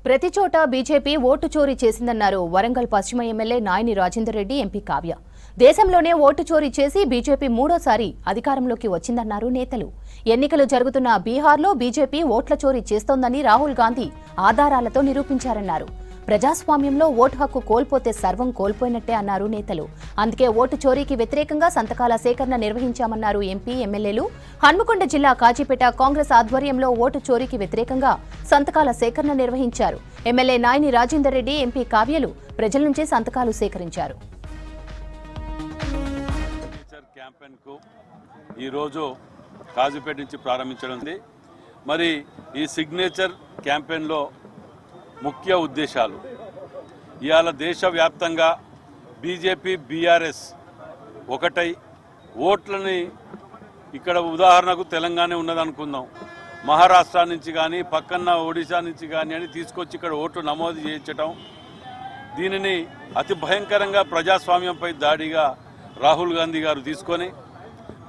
ప్రతి చోట BJP vote చోరీ చేసిందన్నారు వరంగల్ పశ్చిమ ఎమ్మెల్యే నాయని రాజేందర్ రెడ్డి ఎంపీ కావ్య. దేశంలోనే ఓటు చోరీ చేసి బీజేపీ మూడోసారి అధికారంలోకి వచ్చిందన్నారు నేతలు. ఎన్నికలు జరుగుతున్న బీహార్లో బీజేపీ ఓట్ల చోరీ చేస్తోందని రాహుల్ గాంధీ ఆధారాలతో నిరూపించారన్నారు. ప్రజాస్వామ్యంలో ఓటు హక్కు కోల్పోతే సర్వం కోల్పోయినట్టే అన్నారు నేతలు. అందుకే ఓటు చోరీకి వ్యతిరేకంగా సంతకాల సేకరణ నిర్వహించామన్నారు ఎంపీ ఎమ్మెల్యేలు. హన్మకొండ జిల్లా కాజీపేట కాంగ్రెస్ ఆధ్వర్యంలో ఓటు చోరీకి వ్యతిరేకంగా సంతకాల సేకరణ నిర్వహించారు. ఎమ్మెల్యే నాయని రాజేందర్ రెడ్డి, ఎంపీ కావ్యలు ప్రజల నుంచి సంతకాలు సేకరించారు. ఈరోజు కాజీపేట నుంచి ప్రారంభించడం. మరి ఈ సిగ్నేచర్ క్యాంపెయిన్లో ముఖ్య ఉద్దేశాలు ఇవాళ దేశవ్యాప్తంగా బీజేపీ బీఆర్ఎస్ ఒకటై ఓట్లని, ఇక్కడ ఉదాహరణకు తెలంగాణ ఉన్నదనుకుందాం, మహారాష్ట్ర నుంచి కానీ పక్కన ఒడిశా నుంచి కానీ అని తీసుకొచ్చి ఇక్కడ ఓట్లు నమోదు చేయించటం, దీనిని అతి భయంకరంగా ప్రజాస్వామ్యంపై దాడిగా రాహుల్ గాంధీ గారు తీసుకొని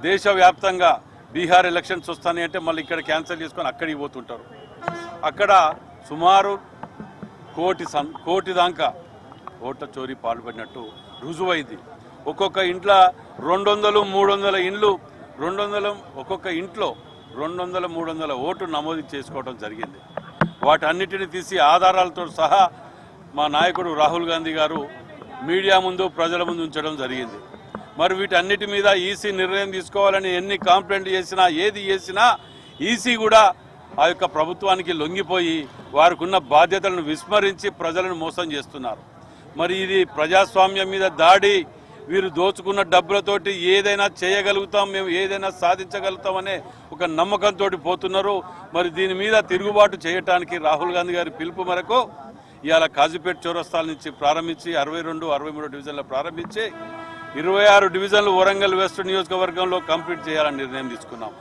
దేశవ్యాప్తంగా బీహార్ ఎలక్షన్స్ వస్తాయి అంటే మళ్ళీ ఇక్కడ క్యాన్సిల్ చేసుకొని అక్కడికి పోతుంటారు. అక్కడ సుమారు కోటి దాకా ఓట్ల చోరీ పాల్పడినట్టు రుజువైంది. ఒక్కొక్క ఇంట్లో 200-300 ఇండ్లు, ఒక్కొక్క ఇంట్లో 200-300 ఓట్లు నమోదు చేసుకోవడం జరిగింది. వాటన్నిటిని తీసి ఆధారాలతో సహా మా నాయకుడు రాహుల్ గాంధీ గారు మీడియా ముందు, ప్రజల ముందు ఉంచడం జరిగింది. మరి వీటన్నిటి మీద ఈసీ నిర్ణయం తీసుకోవాలని ఎన్ని కంప్లైంట్ చేసినా, ఏది చేసినా ఈసీ కూడా ఆ యొక్క ప్రభుత్వానికి లొంగిపోయి వారికి ఉన్న బాధ్యతలను విస్మరించి ప్రజలను మోసం చేస్తున్నారు. మరి ఇది ప్రజాస్వామ్యం మీద దాడి. వీరు దోచుకున్న డబ్బులతోటి ఏదైనా చేయగలుగుతాం, మేము ఏదైనా సాధించగలుగుతామనే ఒక నమ్మకంతో పోతున్నారు. మరి దీని మీద తిరుగుబాటు చేయడానికి రాహుల్ గాంధీ గారి పిలుపు మేరకు ఇవాళ కాజీపేట చౌరస్తాల నుంచి ప్రారంభించి 62-63 డివిజన్లు ప్రారంభించి 26 డివిజన్లు వరంగల్ వెస్ట్ నియోజకవర్గంలో కంప్లీట్ చేయాలని నిర్ణయం తీసుకున్నాం.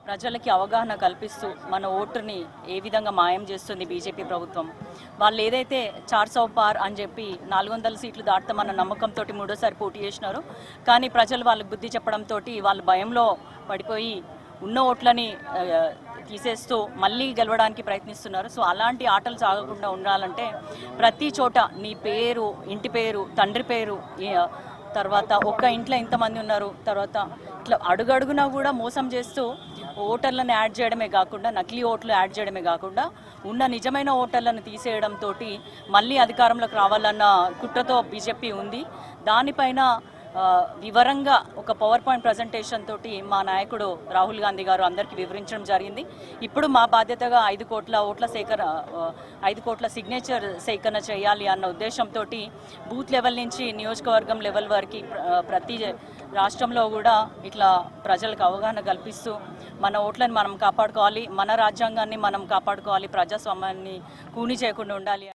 ప్రజలకి అవగాహన కల్పిస్తూ మన ఓటుని ఏ విధంగా మాయం చేస్తుంది బీజేపీ ప్రభుత్వం. వాళ్ళు ఏదైతే 400 పార్ అని చెప్పి 400 సీట్లు దాటుతామన్న నమ్మకంతో మూడోసారి పోటీ చేసినారు. కానీ ప్రజలు వాళ్ళకి బుద్ధి చెప్పడంతో వాళ్ళు భయంలో పడిపోయి ఉన్న ఓట్లని తీసేస్తూ మళ్ళీ గెలవడానికి ప్రయత్నిస్తున్నారు. సో అలాంటి ఆటలు సాగకుండా ఉండాలంటే ప్రతి చోట నీ పేరు, ఇంటి పేరు, తండ్రి పేరు, తర్వాత ఒక్క ఇంట్లో ఇంతమంది ఉన్నారు, తర్వాత ఇట్లా అడుగడుగునా కూడా మోసం చేస్తూ ఓటర్లను యాడ్ చేయడమే కాకుండా, నకిలీ ఓట్లు యాడ్ చేయడమే కాకుండా ఉన్న నిజమైన ఓటర్లను తీసేయడంతో మళ్ళీ అధికారంలోకి రావాలన్న కుట్రతో బీజేపీ ఉంది. దానిపైన వివరంగా ఒక పవర్ పాయింట్ ప్రజెంటేషన్ తోటి మా నాయకుడు రాహుల్ గాంధీ గారు అందరికీ వివరించడం జరిగింది. ఇప్పుడు మా బాధ్యతగా 5 కోట్ల సిగ్నేచర్ సేకరణ చేయాలి అన్న ఉద్దేశంతో బూత్ లెవెల్ నుంచి నియోజకవర్గం లెవెల్ వరకు ప్రతి రాష్ట్రంలో కూడా ఇట్లా ప్రజలకు అవగాహన కల్పిస్తూ మన ఓట్లను మనం కాపాడుకోవాలి, మన రాజ్యాంగాన్ని మనం కాపాడుకోవాలి, ప్రజాస్వామ్యాన్ని కూని చేయకుండా ఉండాలి.